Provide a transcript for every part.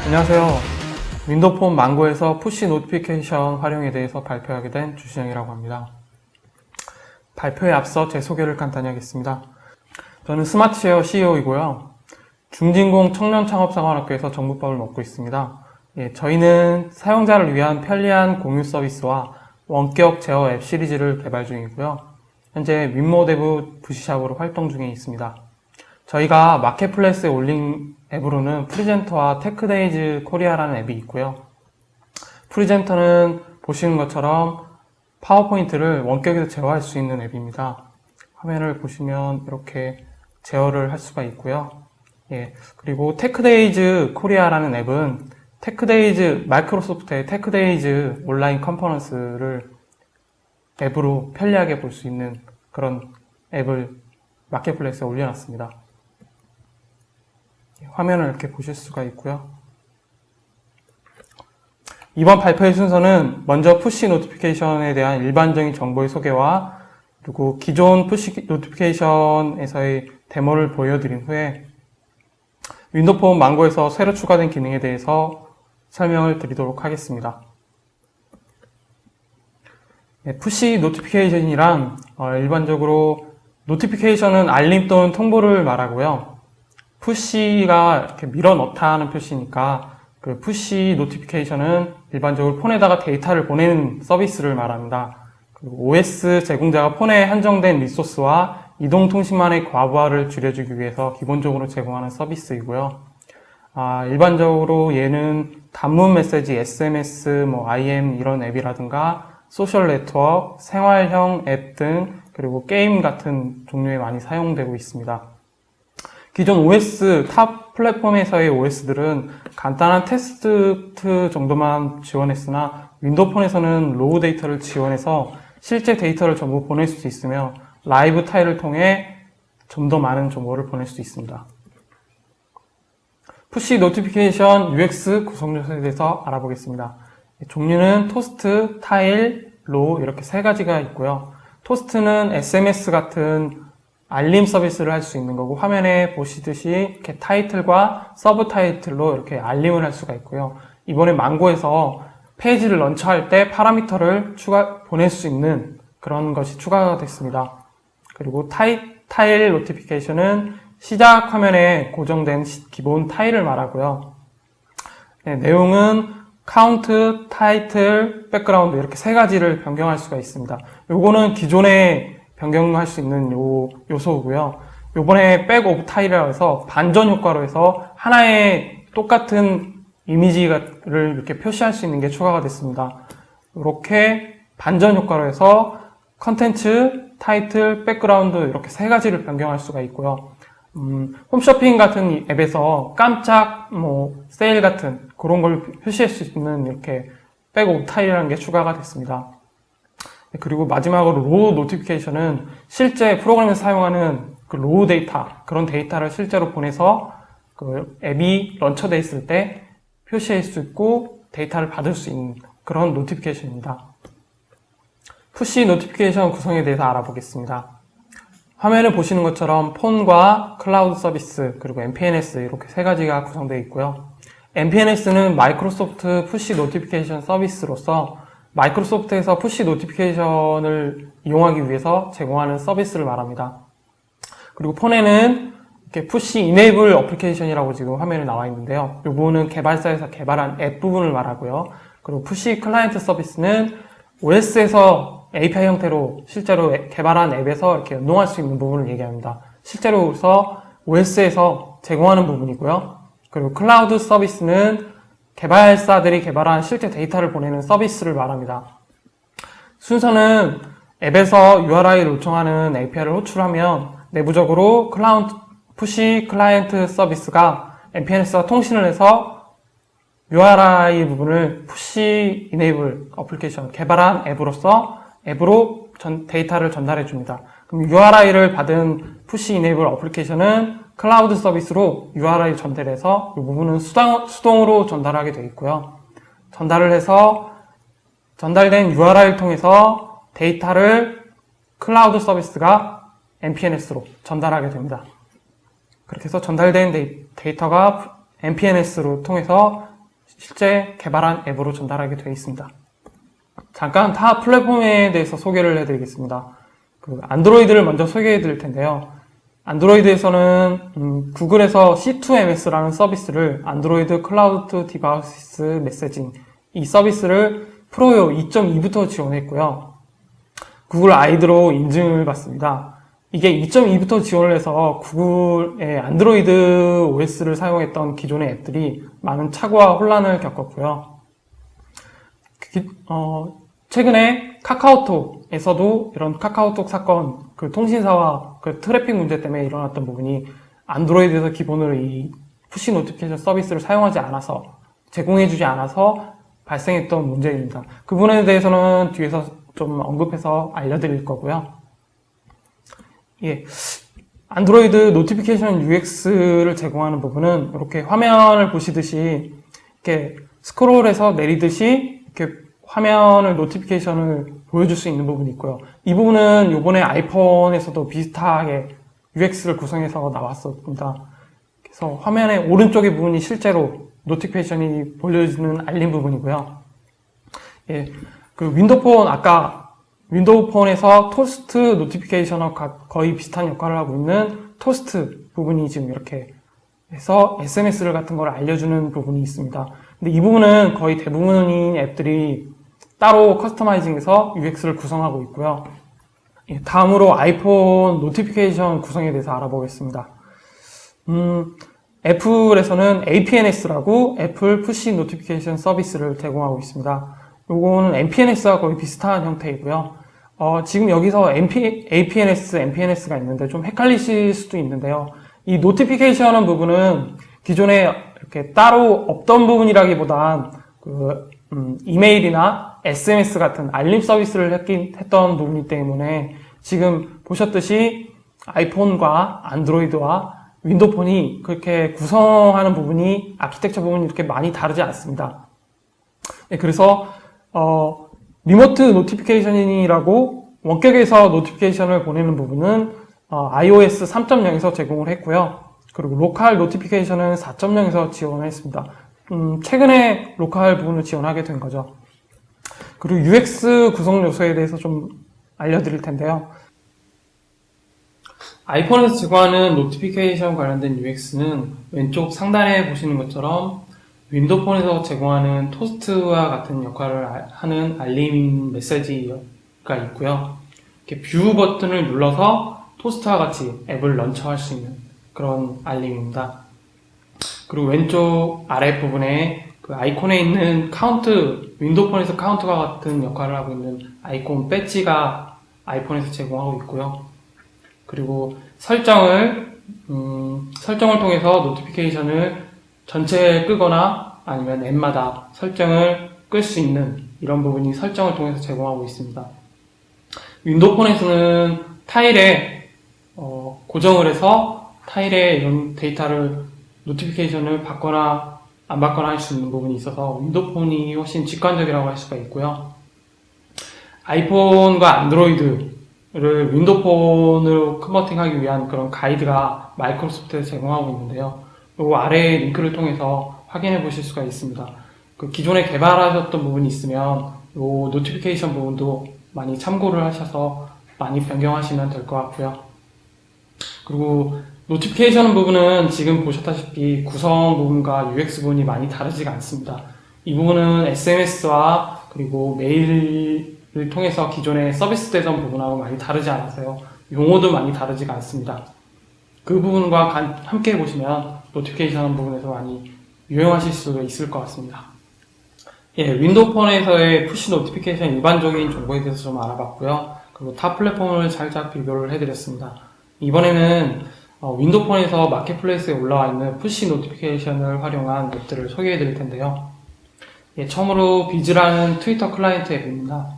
안녕하세요. 윈도우폰 망고에서 푸시 노티피케이션 활용에 대해서 발표하게 된 주신영이라고 합니다. 발표에 앞서 제 소개를 간단히 하겠습니다. 저는 스마트쉐어 CEO이고요. 중진공 청년창업사관학교에서 정보법을 맡고 있습니다. 저희는 사용자를 위한 편리한 공유 서비스와 원격 제어 앱 시리즈를 개발 중이고요. 현재 윈모데브 부시샵으로 활동 중에 있습니다. 저희가 마켓플레이스에 올린 앱으로는 프리젠터와 테크데이즈 코리아라는 앱이 있고요. 프리젠터는 보시는 것처럼 파워포인트를 원격에서 제어할 수 있는 앱입니다. 화면을 보시면 이렇게 제어를 할 수가 있고요. 그리고 테크데이즈 코리아라는 앱은 마이크로소프트의 테크데이즈 온라인 컨퍼런스를 앱으로 편리하게 볼 수 있는 그런 앱을 마켓플레이스에 올려놨습니다. 화면을 이렇게 보실 수가 있고요. 이번 발표의 순서는 먼저 푸시 노티피케이션에 대한 일반적인 정보의 소개와 그리고 기존 푸시 노티피케이션에서의 데모를 보여드린 후에 윈도우폰 망고에서 새로 추가된 기능에 대해서 설명을 드리도록 하겠습니다. 푸시 노티피케이션이란 일반적으로 노티피케이션은 알림 또는 통보를 말하고요. 푸시가 이렇게 밀어 넣다 하는 표시니까 그 푸시 노티피케이션은 일반적으로 폰에다가 데이터를 보내는 서비스를 말합니다. 그리고 OS 제공자가 폰에 한정된 리소스와 이동통신망의 과부하를 줄여주기 위해서 기본적으로 제공하는 서비스이고요. 일반적으로 얘는 단문 메시지, SMS, IM 이런 앱이라든가 소셜 네트워크, 생활형 앱 등 그리고 게임 같은 종류에 많이 사용되고 있습니다. 기존 OS 탑 플랫폼에서의 OS들은 간단한 텍스트 정도만 지원했으나 윈도우폰에서는 로우 데이터를 지원해서 실제 데이터를 전부 보낼 수 있으며 라이브 타일을 통해 좀 더 많은 정보를 보낼 수 있습니다. 푸시 노티피케이션 UX 구성 요소에 대해서 알아보겠습니다. 종류는 토스트, 타일, 로우 이렇게 세 가지가 있고요. 토스트는 SMS 같은 알림 서비스를 할 수 있는 거고 화면에 보시듯이 이렇게 타이틀과 서브 타이틀로 이렇게 알림을 할 수가 있고요. 이번에 망고에서 페이지를 런처할 때 파라미터를 보낼 수 있는 그런 것이 추가가 됐습니다. 그리고 타일 노티피케이션은 시작 화면에 고정된 기본 타일을 말하고요. 내용은 카운트, 타이틀, 백그라운드 이렇게 세 가지를 변경할 수가 있습니다. 요거는 기존에 변경할 수 있는 요소고요. 요번에 백 오브 타일이라고 해서 반전 효과로 해서 하나의 똑같은 이미지를 이렇게 표시할 수 있는 게 추가가 됐습니다. 이렇게 반전 효과로 해서 컨텐츠, 타이틀, 백그라운드 이렇게 세 가지를 변경할 수가 있고요. 홈쇼핑 같은 앱에서 깜짝 세일 같은 그런 걸 표시할 수 있는 이렇게 백 오브 타일이라는 게 추가가 됐습니다. 그리고 마지막으로 로우 노티피케이션은 실제 프로그램에서 사용하는 그 로우 데이터, 그런 데이터를 실제로 보내서 그 앱이 런처되어 있을 때 표시할 수 있고 데이터를 받을 수 있는 그런 노티피케이션입니다. 푸시 노티피케이션 구성에 대해서 알아보겠습니다. 화면을 보시는 것처럼 폰과 클라우드 서비스 그리고 MPNS 이렇게 세 가지가 구성되어 있고요. MPNS는 마이크로소프트 푸시 노티피케이션 서비스로서 마이크로소프트에서 푸시 노티피케이션을 이용하기 위해서 제공하는 서비스를 말합니다. 그리고 폰에는 이렇게 푸시 이네이블 어플리케이션이라고 지금 화면에 나와 있는데요. 이 부분은 개발사에서 개발한 앱 부분을 말하고요. 그리고 푸시 클라이언트 서비스는 OS에서 API 형태로 실제로 개발한 앱에서 이렇게 연동할 수 있는 부분을 얘기합니다. 실제로 그래서 OS에서 제공하는 부분이고요. 그리고 클라우드 서비스는 개발사들이 개발한 실제 데이터를 보내는 서비스를 말합니다. 순서는 앱에서 URI를 요청하는 API를 호출하면 내부적으로 푸시 클라이언트 서비스가 MPNS와 통신을 해서 URI 부분을 푸시 이네이블 어플리케이션 개발한 앱으로 데이터를 전달해 줍니다. 그럼 URI를 받은 푸시 이네이블 어플리케이션은 클라우드 서비스로 URI를 전달해서 이 부분은 수동으로 전달하게 되어 있고요. 전달을 해서 전달된 URI를 통해서 데이터를 클라우드 서비스가 MPNS로 전달하게 됩니다. 그렇게 해서 전달된 데이터가 MPNS로 통해서 실제 개발한 앱으로 전달하게 되어 있습니다. 잠깐 타 플랫폼에 대해서 소개를 해드리겠습니다. 안드로이드를 먼저 소개해 드릴 텐데요. 안드로이드에서는 구글에서 C2MS라는 서비스를 안드로이드 클라우드 디바이스 메시징 이 서비스를 프로요 2.2부터 지원했고요. 구글 아이드로 인증을 받습니다. 이게 2.2부터 지원을 해서 구글의 안드로이드 OS를 사용했던 기존의 앱들이 많은 착오와 혼란을 겪었고요. 최근에 카카오톡에서도 이런 카카오톡 사건, 통신사와 트래픽 문제 때문에 일어났던 부분이 안드로이드에서 기본으로 이 푸시 노티피케이션 서비스를 사용하지 않아서, 제공해주지 않아서 발생했던 문제입니다. 그 부분에 대해서는 뒤에서 좀 언급해서 알려드릴 거고요. 예. 안드로이드 노티피케이션 UX를 제공하는 부분은 이렇게 화면을 보시듯이 이렇게 스크롤해서 내리듯이 이렇게 화면을 노티피케이션을 보여줄 수 있는 부분이 있고요. 이 부분은 이번에 아이폰에서도 비슷하게 UX를 구성해서 나왔습니다. 그래서 화면의 오른쪽의 부분이 실제로 노티피케이션이 보여지는 알림 부분이고요. 예, 윈도우폰 아까 윈도우폰에서 토스트 노티피케이션과 거의 비슷한 역할을 하고 있는 토스트 부분이 지금 이렇게 해서 SMS를 같은 걸 알려주는 부분이 있습니다. 근데 이 부분은 거의 대부분의 앱들이 따로 커스터마이징해서 UX를 구성하고 있고요. 예, 다음으로 아이폰 노티피케이션 구성에 대해서 알아보겠습니다. 애플에서는 APNS라고 애플 푸시 노티피케이션 서비스를 제공하고 있습니다. 요거는 MPNS와 거의 비슷한 형태이고요. 지금 여기서 APNS, MPNS가 있는데 좀 헷갈리실 수도 있는데요. 이 노티피케이션 부분은 기존에 이렇게 따로 없던 부분이라기보단 이메일이나 SMS 같은 알림 서비스를 했던 부분이기 때문에 지금 보셨듯이 아이폰과 안드로이드와 윈도우폰이 그렇게 구성하는 부분이 아키텍처 부분이 이렇게 많이 다르지 않습니다. 네, 그래서 리모트 노티피케이션이라고 원격에서 노티피케이션을 보내는 부분은 iOS 3.0에서 제공을 했고요. 그리고 로컬 노티피케이션은 4.0에서 지원을 했습니다. 최근에 로컬 부분을 지원하게 된 거죠. 그리고 UX 구성 요소에 대해서 좀 알려드릴 텐데요. 아이폰에서 제공하는 노티피케이션 관련된 UX는 왼쪽 상단에 보시는 것처럼 윈도우폰에서 제공하는 토스트와 같은 역할을 하는 알림 메시지가 있고요. 이렇게 뷰 버튼을 눌러서 토스트와 같이 앱을 런처할 수 있는 그런 알림입니다. 그리고 왼쪽 아랫부분에 아이콘에 있는 카운트, 윈도우폰에서 카운트와 같은 역할을 하고 있는 아이콘 배지가 아이폰에서 제공하고 있고요. 그리고 설정을 통해서 노티피케이션을 전체 끄거나 아니면 앱마다 설정을 끌 수 있는 이런 부분이 설정을 통해서 제공하고 있습니다. 윈도우폰에서는 타일에 고정을 해서 타일에 이런 데이터를 노티피케이션을 받거나 안 받거나 할 수 있는 부분이 있어서 윈도우폰이 훨씬 직관적이라고 할 수가 있고요. 아이폰과 안드로이드를 윈도우폰으로 컨버팅하기 위한 그런 가이드가 마이크로소프트에서 제공하고 있는데요. 이 아래 링크를 통해서 확인해 보실 수가 있습니다. 기존에 개발하셨던 부분이 있으면 이 노티피케이션 부분도 많이 참고를 하셔서 많이 변경하시면 될 것 같고요. 그리고 노티피케이션 부분은 지금 보셨다시피 구성 부분과 UX 부분이 많이 다르지가 않습니다. 이 부분은 SMS와 그리고 메일을 통해서 기존에 서비스되던 부분하고 많이 다르지 않아서요. 용어도 많이 다르지가 않습니다. 그 부분과 함께 해보시면 노티피케이션 부분에서 많이 유용하실 수 있을 것 같습니다. 예, 윈도우폰에서의 푸시 노티피케이션 일반적인 정보에 대해서 좀 알아봤고요. 그리고 타 플랫폼을 살짝 비교를 해드렸습니다. 이번에는 윈도우폰에서 마켓플레이스에 올라와 있는 푸시 노티피케이션을 활용한 앱들을 소개해 드릴 텐데요. 예, 처음으로 비즈라는 트위터 클라이언트 앱입니다.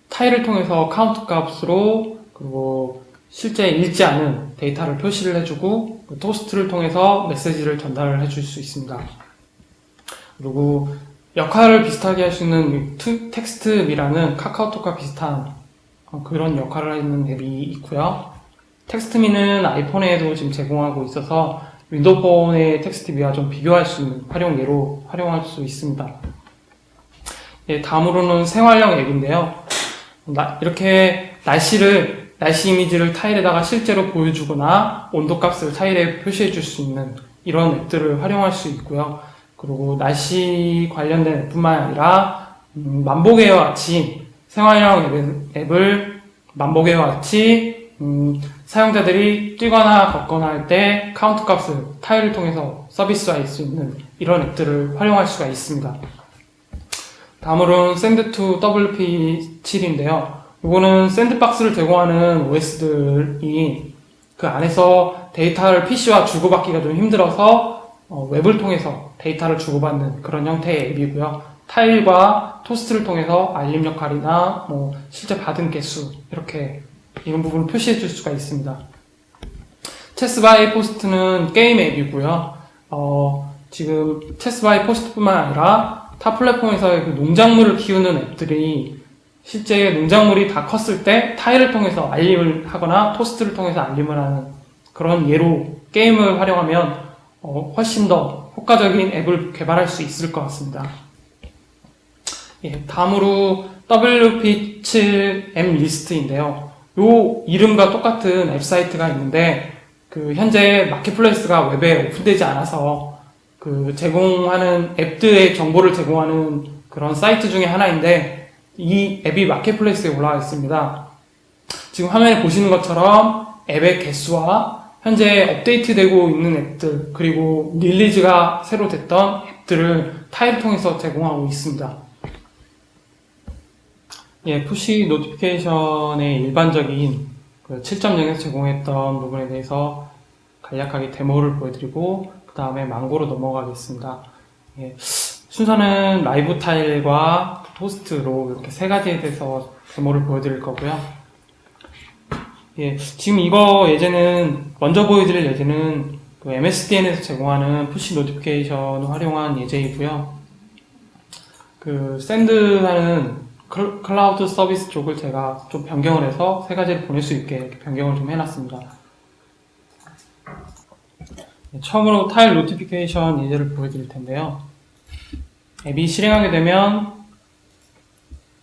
타일을 통해서 카운트 값으로 그리고 실제 읽지 않은 데이터를 표시를 해주고 토스트를 통해서 메시지를 전달을 해줄 수 있습니다. 그리고 역할을 비슷하게 할 수 있는 텍스트미라는 카카오톡과 비슷한 그런 역할을 하는 앱이 있고요. 텍스트미는 아이폰에도 지금 제공하고 있어서 윈도우폰의 텍스트미와 좀 비교할 수 있는 활용예로 활용할 수 있습니다. 예, 다음으로는 생활형 앱인데요. 이렇게 날씨 이미지를 타일에다가 실제로 보여주거나 온도값을 타일에 표시해 줄 수 있는 이런 앱들을 활용할 수 있고요. 그리고 날씨 관련된 앱뿐만 아니라 만보계와 같이 생활형 앱을 만보계와 같이 사용자들이 뛰거나 걷거나 할 때 카운트 값을 타일을 통해서 서비스할 수 있는 이런 앱들을 활용할 수가 있습니다. 다음으로는 Send2WP7인데요. 이거는 샌드박스를 제공하는 OS들이 그 안에서 데이터를 PC와 주고받기가 좀 힘들어서 웹을 통해서 데이터를 주고받는 그런 형태의 앱이고요. 타일과 토스트를 통해서 알림 역할이나 실제 받은 개수 이렇게 이런 부분을 표시해 줄 수가 있습니다. 체스바이 포스트는 게임 앱이고요. 지금 체스바이 포스트뿐만 아니라 타 플랫폼에서의 그 농작물을 키우는 앱들이 실제 농작물이 다 컸을 때 타일을 통해서 알림을 하거나 토스트를 통해서 알림을 하는 그런 예로 게임을 활용하면 훨씬 더 효과적인 앱을 개발할 수 있을 것 같습니다. 예, 다음으로 WP7M 리스트인데요. 요 이름과 똑같은 앱 사이트가 있는데 현재 마켓플레이스가 웹에 오픈되지 않아서 제공하는 앱들의 정보를 제공하는 그런 사이트 중에 하나인데 이 앱이 마켓플레이스에 올라와 있습니다. 지금 화면에 보시는 것처럼 앱의 개수와 현재 업데이트되고 있는 앱들 그리고 릴리즈가 새로 됐던 앱들을 타일 통해서 제공하고 있습니다. 예, 푸시 노티피케이션의 일반적인 7.0에서 제공했던 부분에 대해서 간략하게 데모를 보여드리고 그 다음에 망고로 넘어가겠습니다. 예, 순서는 라이브 타일과 토스트로 이렇게 세 가지에 대해서 데모를 보여드릴 거고요. 예, 지금 이거 예제는 먼저 보여드릴 예제는 MSDN에서 제공하는 푸시 노티피케이션을 활용한 예제이고요. 샌드하는 클라우드 서비스 쪽을 제가 좀 변경을 해서 세 가지를 보낼 수 있게 이렇게 변경을 좀 해놨습니다. 예, 처음으로 타일 노티피케이션 예제를 보여드릴 텐데요. 앱이 실행하게 되면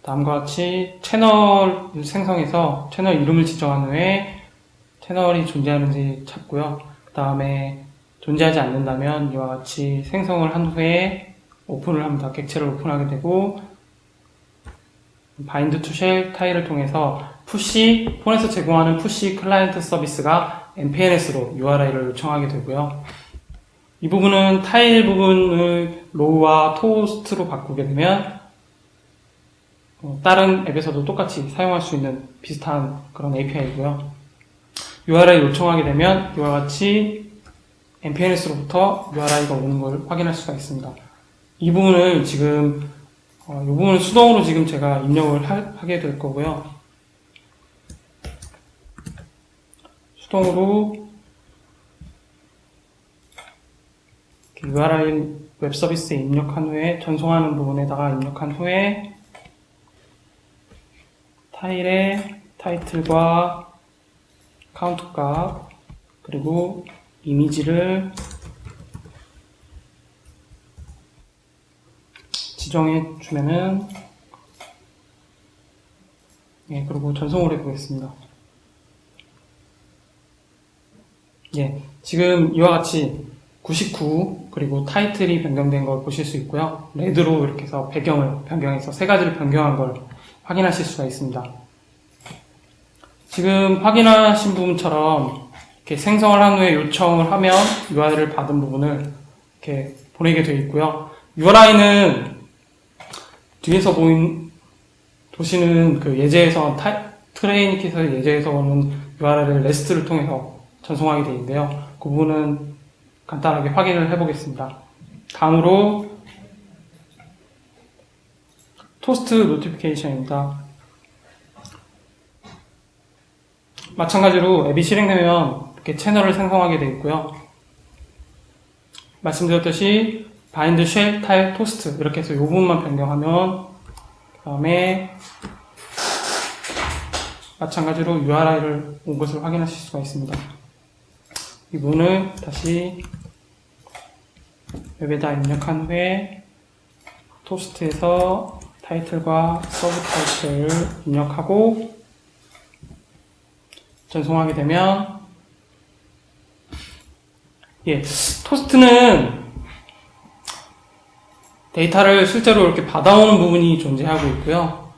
다음과 같이 채널을 생성해서 채널 이름을 지정한 후에 채널이 존재하는지 찾고요. 그 다음에 존재하지 않는다면 이와 같이 생성을 한 후에 오픈을 합니다. 객체를 오픈하게 되고 바인드 투 쉘 타일을 통해서 폰에서 제공하는 푸시 클라이언트 서비스가 npns로 URI를 요청하게 되고요. 이 부분은 타일 부분을 로우와 토스트로 바꾸게 되면 다른 앱에서도 똑같이 사용할 수 있는 비슷한 그런 API이고요. URI 요청하게 되면 이와 같이 npns로부터 URI가 오는 걸 확인할 수가 있습니다. 이 부분을 지금 이 부분은 수동으로 지금 제가 입력을 하게 될 거고요. 수동으로 URI 웹 서비스에 입력한 후에 전송하는 부분에다가 입력한 후에 타일의 타이틀과 카운트 값 그리고 이미지를 지정해 주면은 예, 그리고 전송을 해 보겠습니다. 예, 지금 이와 같이 99 그리고 타이틀이 변경된 걸 보실 수 있고요. 레드로 이렇게 해서 배경을 변경해서 세 가지를 변경한 걸 확인하실 수가 있습니다. 지금 확인하신 부분처럼 이렇게 생성을 한 후에 요청을 하면 URI를 받은 부분을 이렇게 보내게 되어 있고요. URI는 뒤에서 보시는 그 예제에서 트레이닝킷의 예제에서 오는 URI를 REST를 통해서 전송하게 되어 있는데요. 그 부분은 간단하게 확인을 해보겠습니다. 다음으로 토스트 노티피케이션입니다. 마찬가지로 앱이 실행되면 이렇게 채널을 생성하게 되어 있고요. 말씀드렸듯이 바인드 쉘 타일 토스트 이렇게 해서 이 부분만 변경하면 그 다음에 마찬가지로 URI를 온 것을 확인하실 수가 있습니다. 이 부분을 다시 웹에다 입력한 후에 토스트에서 타이틀과 서브 타이틀을 입력하고 전송하게 되면 토스트는 데이터를 실제로 이렇게 받아오는 부분이 존재하고 있고요.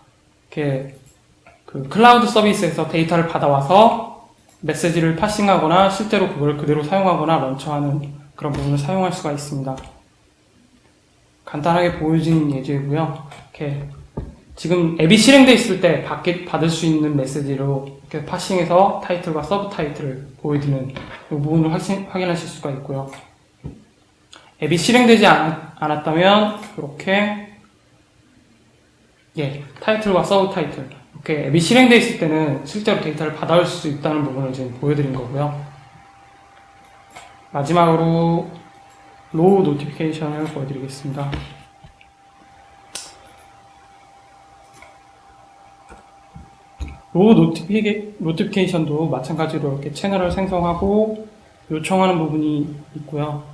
이렇게 그 클라우드 서비스에서 데이터를 받아와서 메시지를 파싱하거나 실제로 그걸 그대로 사용하거나 런처하는 그런 부분을 사용할 수가 있습니다. 간단하게 보여진 예제고요. 이렇게 지금 앱이 실행되어 있을 때 받을 수 있는 메시지로 이렇게 파싱해서 타이틀과 서브 타이틀을 보여드리는 이 부분을 확인하실 수가 있고요. 앱이 실행되지 않았다면 이렇게 타이틀과 서브 타이틀 이렇게 앱이 실행되어 있을 때는 실제로 데이터를 받아올 수 있다는 부분을 지금 보여드린 거고요. 마지막으로 로우 노티피케이션을 보여드리겠습니다. 로우 노티피케이션도 마찬가지로 이렇게 채널을 생성하고 요청하는 부분이 있고요.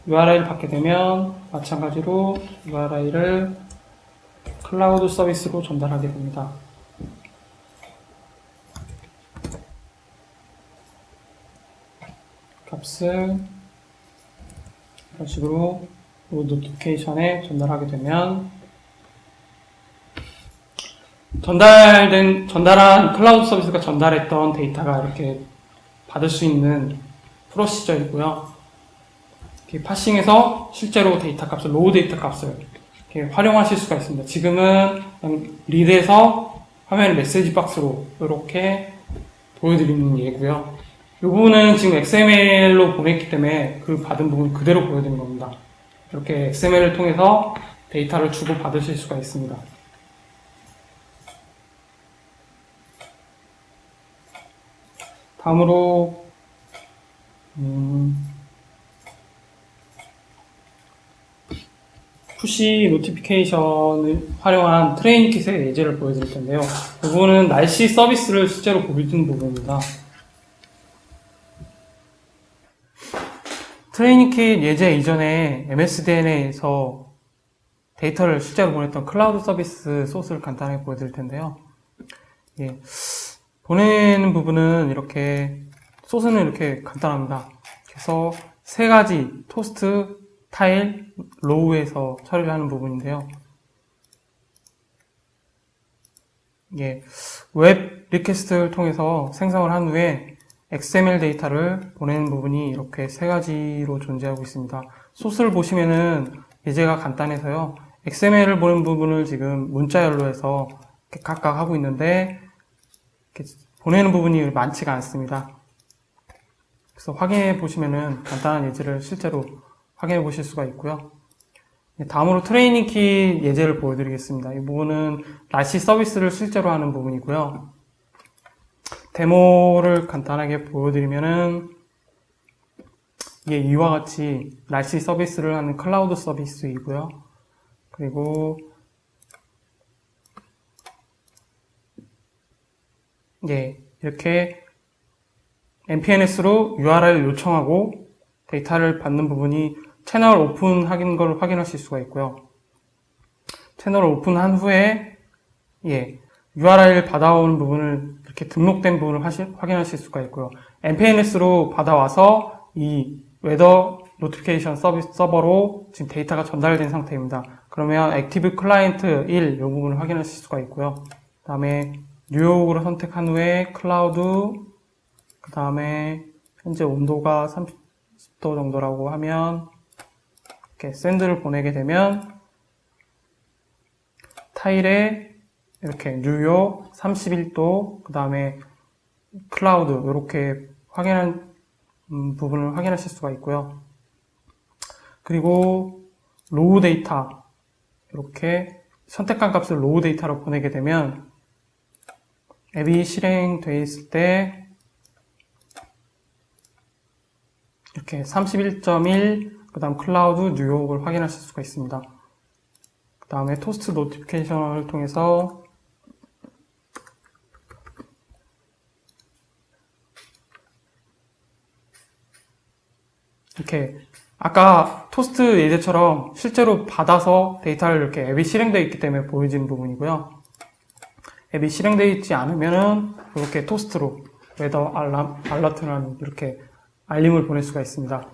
URI를 받게 되면 마찬가지로 URI를 클라우드 서비스로 전달하게 됩니다. 값을 이런 식으로 노티피케이션에 전달하게 되면 전달한 클라우드 서비스가 전달했던 데이터가 이렇게 받을 수 있는 프로시저이고요. 이렇게 파싱해서 실제로 데이터 값을, 로우 데이터 값을 이렇게 활용하실 수가 있습니다. 지금은 리드에서 화면을 메시지 박스로 이렇게 보여드리는 예고요. 이 부분은 지금 XML로 보냈기 때문에 그 받은 부분 그대로 보여드리는 겁니다. 이렇게 XML을 통해서 데이터를 주고 받으실 수가 있습니다. 다음으로 푸시 노티피케이션을 활용한 트레이닝 킷의 예제를 보여드릴 텐데요. 이 부분은 날씨 서비스를 실제로 보여주는 부분입니다. 트레이닝 킷 예제 이전에 MSDN에서 데이터를 실제로 보냈던 클라우드 서비스 소스를 간단하게 보여드릴 텐데요. 보내는 부분은 이렇게, 소스는 이렇게 간단합니다. 그래서 세 가지 토스트, 타일, 로우에서 처리를 하는 부분인데요. 웹 리퀘스트를 통해서 생성을 한 후에 XML 데이터를 보내는 부분이 이렇게 세 가지로 존재하고 있습니다. 소스를 보시면은 예제가 간단해서요. XML을 보는 부분을 지금 문자열로 해서 각각 하고 있는데 보내는 부분이 많지가 않습니다. 그래서 확인해 보시면은 간단한 예제를 실제로 확인해 보실 수가 있고요. 다음으로 트레이닝 킷 예제를 보여드리겠습니다. 이 부분은 날씨 서비스를 실제로 하는 부분이고요. 데모를 간단하게 보여드리면은 이게 이와 같이 날씨 서비스를 하는 클라우드 서비스이고요. 그리고 이렇게 npns로 URI를 요청하고 데이터를 받는 부분이 채널 오픈하는 걸 확인하실 수가 있고요. 채널을 오픈한 후에 URI를 받아오는 부분을 이렇게 등록된 부분을 확인하실 수가 있고요. npns로 받아와서 이 웨더 노티피케이션 서비스 서버로 지금 데이터가 전달된 상태입니다. 그러면 액티브 클라이언트 1 이 부분을 확인하실 수가 있고요. 그 다음에 뉴욕으로 선택한 후에 클라우드, 그 다음에 현재 온도가 30도 정도라고 하면 이렇게 샌드를 보내게 되면 타일에 이렇게 뉴욕 31도, 그 다음에 클라우드 이렇게 확인한 부분을 확인하실 수가 있고요. 그리고 로우 데이터 이렇게 선택한 값을 로우 데이터로 보내게 되면 앱이 실행되어 있을 때 이렇게 31.1, 그 다음 클라우드 뉴욕을 확인하실 수가 있습니다. 그 다음에 토스트 노티피케이션을 통해서 이렇게 아까 토스트 예제처럼 실제로 받아서 데이터를 이렇게 앱이 실행되어 있기 때문에 보여지는 부분이고요. 앱이 실행되어 있지 않으면은 이렇게 토스트로 웨더 알러트라는 이렇게 알림을 보낼 수가 있습니다.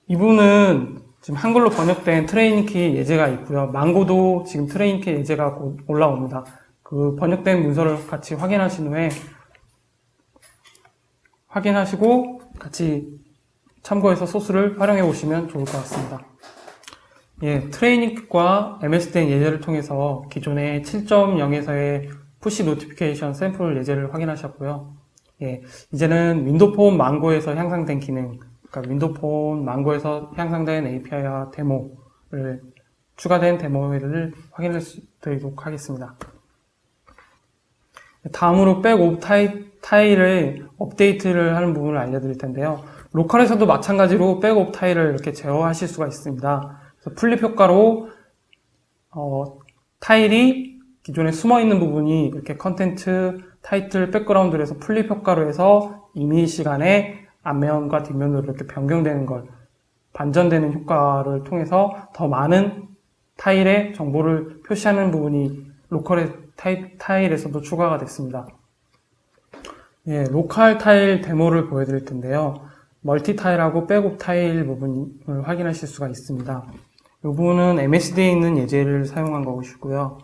이 부분은 지금 한글로 번역된 트레이닝키 예제가 있고요. 망고도 지금 트레이닝키 예제가 곧 올라옵니다. 그 번역된 문서를 같이 확인하신 후에 확인하시고 같이 참고해서 소스를 활용해 보시면 좋을 것 같습니다. 예, 트레이닝과 MSDN 예제를 통해서 기존의 7.0에서의 푸시 노티피케이션 샘플 예제를 확인하셨고요. 예, 이제는 윈도우폰 망고에서 향상된 기능, 그러니까 윈도우폰 망고에서 향상된 API와 데모를 추가된 데모를 확인해 드리도록 하겠습니다. 다음으로 백 오브 타일을 업데이트를 하는 부분을 알려드릴 텐데요. 로컬에서도 마찬가지로 백 오브 타일을 이렇게 제어하실 수가 있습니다. 그래서 플립 효과로 타일이 기존에 숨어있는 부분이 이렇게 컨텐츠, 타이틀, 백그라운드에서 플립 효과로 해서 이미 시간에 앞면과 뒷면으로 이렇게 변경되는 걸 반전되는 효과를 통해서 더 많은 타일의 정보를 표시하는 부분이 로컬의 타일에서도 추가가 됐습니다. 예, 로컬 타일 데모를 보여드릴 텐데요. 멀티 타일하고 백옵 타일 부분을 확인하실 수가 있습니다. 이 부분은 MSD에 있는 예제를 사용한 것이고요.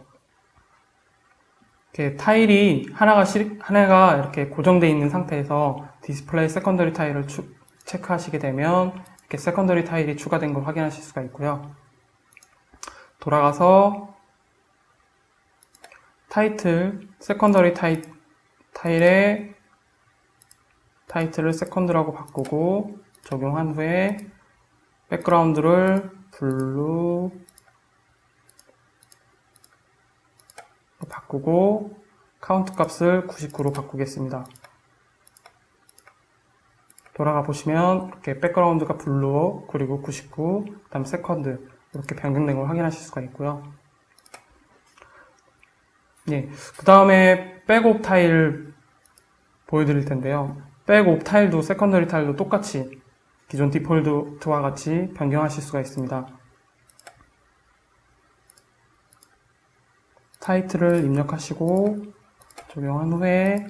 이렇게 타일이 하나가 이렇게 고정되어 있는 상태에서 디스플레이 세컨더리 타일을 체크하시게 되면 이렇게 세컨더리 타일이 추가된 걸 확인하실 수가 있고요. 돌아가서 타이틀, 세컨더리 타일의 타이틀을 세컨드라고 바꾸고 적용한 후에 백그라운드를 블루 바꾸고 카운트 값을 99로 바꾸겠습니다. 돌아가 보시면 이렇게 백그라운드가 블루 그리고 99, 그 다음 세컨드 이렇게 변경된 걸 확인하실 수가 있고요. 예, 그 다음에 백옵 타일 보여드릴 텐데요. 백옵 타일도 세컨더리 타일도 똑같이 기존 디폴트와 같이 변경하실 수가 있습니다. 타이틀을 입력하시고 적용한 후에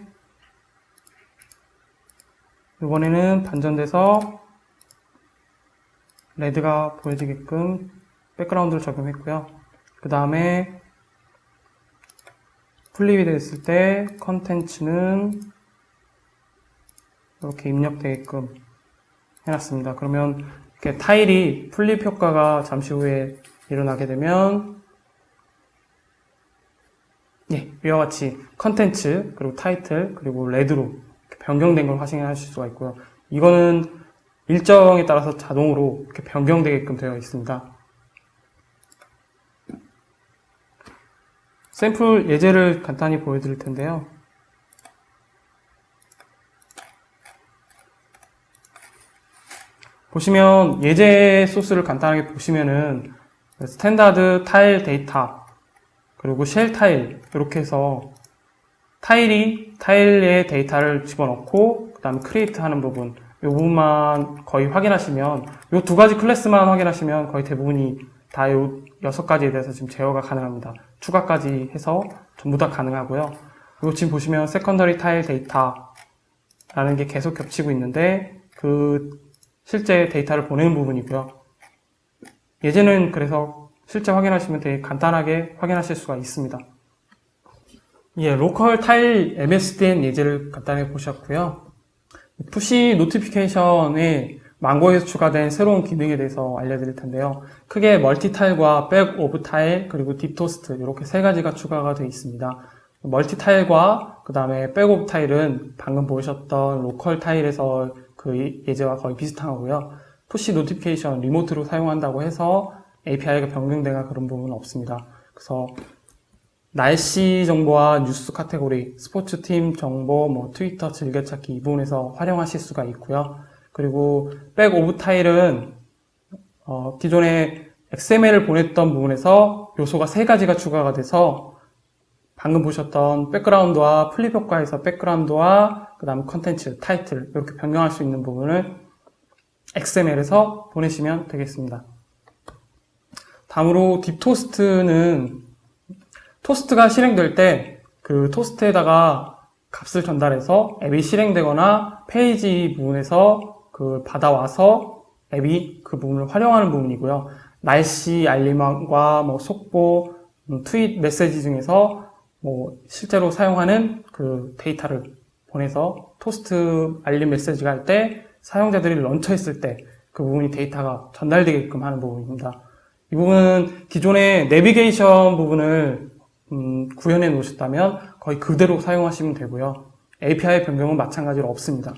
이번에는 반전돼서 레드가 보여지게끔 백그라운드를 적용했고요. 그 다음에 플립이 됐을 때 컨텐츠는 이렇게 입력되게끔 해놨습니다. 그러면 이렇게 타일이 플립 효과가 잠시 후에 일어나게 되면 예, 이와 같이 컨텐츠 그리고 타이틀 그리고 레드로 변경된 걸 확인하실 수가 있고요. 이거는 일정에 따라서 자동으로 이렇게 변경되게끔 되어 있습니다. 샘플 예제를 간단히 보여드릴 텐데요. 보시면 예제 소스를 간단하게 보시면은 스탠다드 타일 데이터 그리고 쉘 타일 이렇게 해서 타일의 데이터를 집어넣고 그 다음에 크리에이트 하는 부분 이 부분만 거의 확인하시면 이 두 가지 클래스만 확인하시면 거의 대부분이 다 이 6가지에 대해서 지금 제어가 가능합니다. 추가까지 해서 전부 다 가능하고요. 그리고 지금 보시면 세컨더리 타일 데이터라는 게 계속 겹치고 있는데 그 실제 데이터를 보내는 부분이고요. 예제는 그래서 실제 확인하시면 되게 간단하게 확인하실 수가 있습니다. 예, 로컬 타일 MSDN 예제를 간단히 보셨고요. 푸시 노티피케이션에 망고에서 추가된 새로운 기능에 대해서 알려드릴 텐데요. 크게 멀티 타일과 백 오브 타일 그리고 딥 토스트 이렇게 세 가지가 추가가 되어 있습니다. 멀티 타일과 그 다음에 백 오브 타일은 방금 보셨던 로컬 타일에서 그 예제와 거의 비슷한 거고요. 푸시 노티피케이션 리모트로 사용한다고 해서 API가 변경되거나 그런 부분은 없습니다. 그래서 날씨 정보와 뉴스 카테고리, 스포츠팀 정보, 트위터 즐겨찾기 이 부분에서 활용하실 수가 있고요. 그리고 백 오브 타일은 기존에 XML을 보냈던 부분에서 요소가 3가지가 추가가 돼서 방금 보셨던 백그라운드와 플립 효과에서 백그라운드와 그 다음 컨텐츠, 타이틀 이렇게 변경할 수 있는 부분을 XML에서 보내시면 되겠습니다. 다음으로 딥토스트는 토스트가 실행될 때 그 토스트에다가 값을 전달해서 앱이 실행되거나 페이지 부분에서 그걸 받아와서 앱이 그 부분을 활용하는 부분이고요. 날씨 알림과 속보, 트윗 메시지 중에서 실제로 사용하는 그 데이터를 보내서 토스트 알림 메시지가 할 때 사용자들이 런처했을 때 그 부분이 데이터가 전달되게끔 하는 부분입니다. 이 부분은 기존의 내비게이션 부분을 구현해 놓으셨다면 거의 그대로 사용하시면 되고요. API 변경은 마찬가지로 없습니다.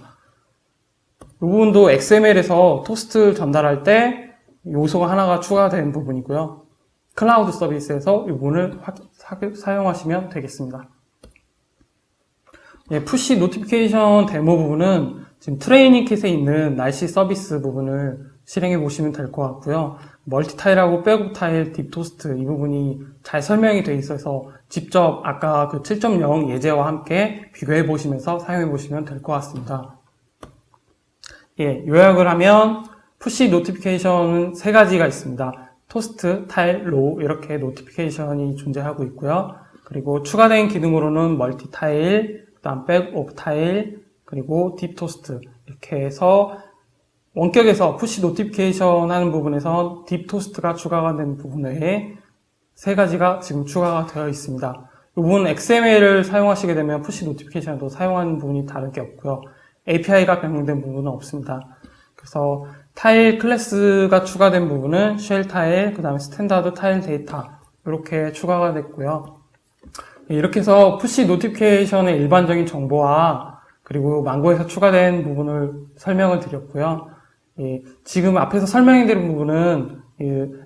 이 부분도 XML에서 토스트 전달할 때 요소가 하나가 추가된 부분이고요. 클라우드 서비스에서 이 부분을 사용하시면 되겠습니다. 푸시 노티피케이션 데모 부분은 지금 트레이닝 킷에 있는 날씨 서비스 부분을 실행해 보시면 될 것 같고요. 멀티타일하고 백오브 타일, 딥토스트 이 부분이 잘 설명이 되어 있어서 직접 아까 그 7.0 예제와 함께 비교해 보시면서 사용해 보시면 될 것 같습니다. 요약을 하면 푸시 노티피케이션은 3가지가 있습니다. 토스트, 타일, 로우 이렇게 노티피케이션이 존재하고 있고요. 그리고 추가된 기능으로는 멀티타일, 그다음 백오브 타일, 그리고 딥토스트 이렇게 해서 원격에서 푸시 노티피케이션 하는 부분에서 딥토스트가 추가가 된 부분 외에 3가지가 지금 추가가 되어 있습니다. 이 부분은 XML을 사용하시게 되면 푸시 노티피케이션도 사용하는 부분이 다를 게 없고요. API가 변경된 부분은 없습니다. 그래서 타일 클래스가 추가된 부분은 쉘 타일, 그 다음에 스탠다드 타일 데이터 이렇게 추가가 됐고요. 이렇게 해서 푸시 노티피케이션의 일반적인 정보와 그리고 망고에서 추가된 부분을 설명을 드렸고요. 지금 앞에서 설명해드린 부분은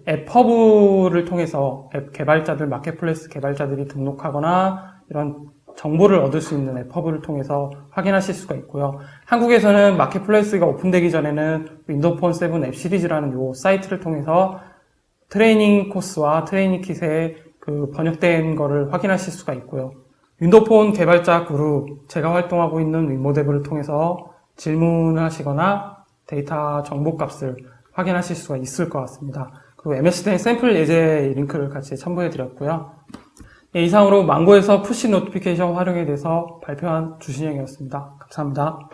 앱 허브를 통해서 앱 개발자들, 마켓플레이스 개발자들이 등록하거나 이런 정보를 얻을 수 있는 앱 허브를 통해서 확인하실 수가 있고요. 한국에서는 마켓플레이스가 오픈되기 전에는 윈도우 폰 7 앱 시리즈라는 요 사이트를 통해서 트레이닝 코스와 트레이닝 킷에 그 번역된 거를 확인하실 수가 있고요. 윈도우 폰 개발자 그룹, 제가 활동하고 있는 윈모데브를 통해서 질문을 하시거나 데이터 정보 값을 확인하실 수가 있을 것 같습니다. 그리고 MSDN 샘플 예제 링크를 같이 첨부해 드렸고요. 이상으로 망고에서 푸시 노티피케이션 활용에 대해서 발표한 주신영이었습니다. 감사합니다.